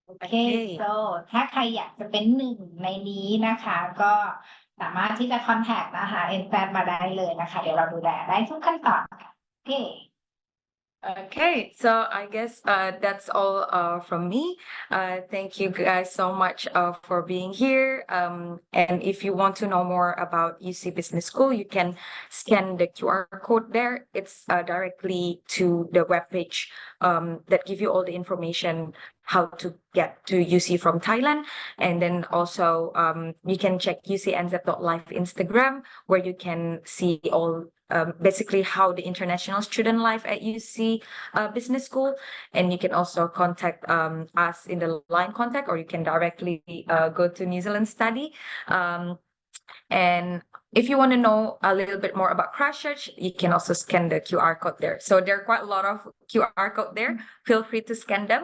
โอเค so ถ้าใครอยากจะเป็นหนึ่งในนี้นะคะก็สามารถที่จะ contact นะคะ NFAT มาได้เลยนะคะเดี๋ยวเราดูแลได้ทุกขั้นตอนค่ะโอเค Okay, so I guess that's all from me. Thank you guys so much for being here. And if you want to know more about UC Business School, you can scan the QR code there. It's directly to the webpage that give you all the information how to get to UC from Thailand. And then also you can check UCNZ.live Instagram where you can see all basically how the international student life at UC Business School. And you can also contact us in the line contact, or you can directly go to New Zealand study. And if you want to know a little bit more about Christchurch, you can also scan the QR code there. So there are quite a lot of QR code there. Feel free to scan them.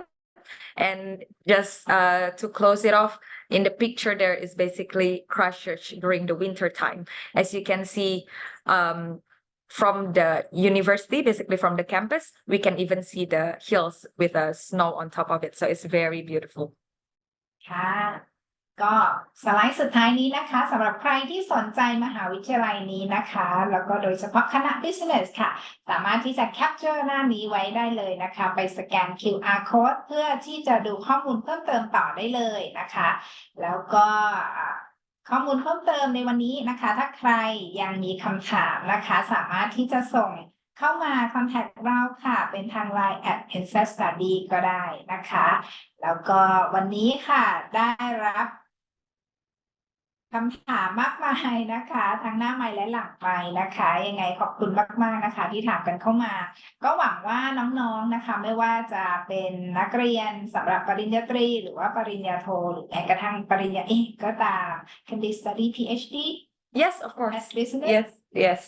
And just to close it off, in the picture there is basically Christchurch during the winter time. As you can see, from the university, basically from the campus, we can even see the hills with snow on top of it. So it's very beautiful. ค่ะก็สไลด์สุดท้ายนี้นะคะสำหรับใครที่สนใจมหาวิทยาลัยนี้นะคะแล้วก็โดยเฉพาะคณะ Business ค่ะสามารถที่จะ capture หน้านี้ไว้ได้เลยนะคะไปสแกน QR code เพื่อที่จะดูข้อมูลเพิ่มเติมต่อได้เลยนะคะแล้วก็ข้อมูลเพิ่มเติมในวันนี้นะคะถ้าใครยังมีคำถามนะคะสามารถที่จะส่งเข้ามา contact เราค่ะเป็นทาง Line @NStudy ก็ได้นะคะแล้วก็วันนี้ค่ะได้รับคำถามมากมายนะคะทั้งหน้าไมค์และหลังไมค์นะคะยังไงขอบคุณมากๆนะคะที่ถามกันเข้ามาก็หวังว่าน้องๆนะคะไม่ว่าจะเป็นนักเรียนสำหรับปริญญาตรีหรือว่าปริญญาโทหรือแม้กระทั่งปริญญาเอกก็ตาม Can they study PhD? Yes, of course. As business? Yes,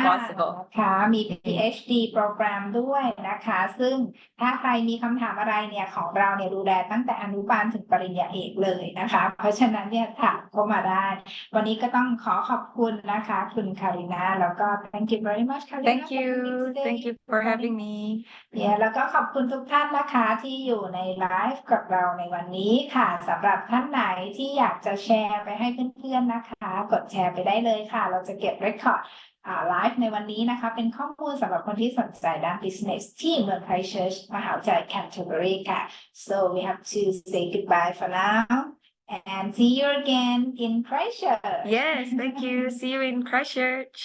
possible. นะคะมี PhD โปรแกรมด้วยนะคะซึ่งถ้าใครมีคำถามอะไรเนี่ยของเราเนี่ยดูแลตั้งแต่อนุบาลถึงปริญญาเอกเลยนะคะเพราะฉะนั้นเนี่ยถามเข้ามาได้วันนี้ก็ต้องขอขอบคุณนะคะคุณคารินาแล้วก็ thank you very much Karina Thank you for having me. แล้วก็ขอบคุณทุกท่านนะคะที่อยู่ในไลฟ์กับเราในวันนี้ค่ะสำหรับท่านไหนที่อยากจะแชร์ไปให้เพื่อนๆนะคะกดแชร์ไปได้เลยค่ะเราจะเก็บ recordไลฟ์ในวันนี้นะคะเป็นข้อมูลสำหรับคนที่สนใจด้าน business ที่เมือง Christchurch มหาวิทยาลัย Canterbury ค่ะ so we have to say goodbye for now and see you again in Christchurch Yes, thank you. See you in Christchurch.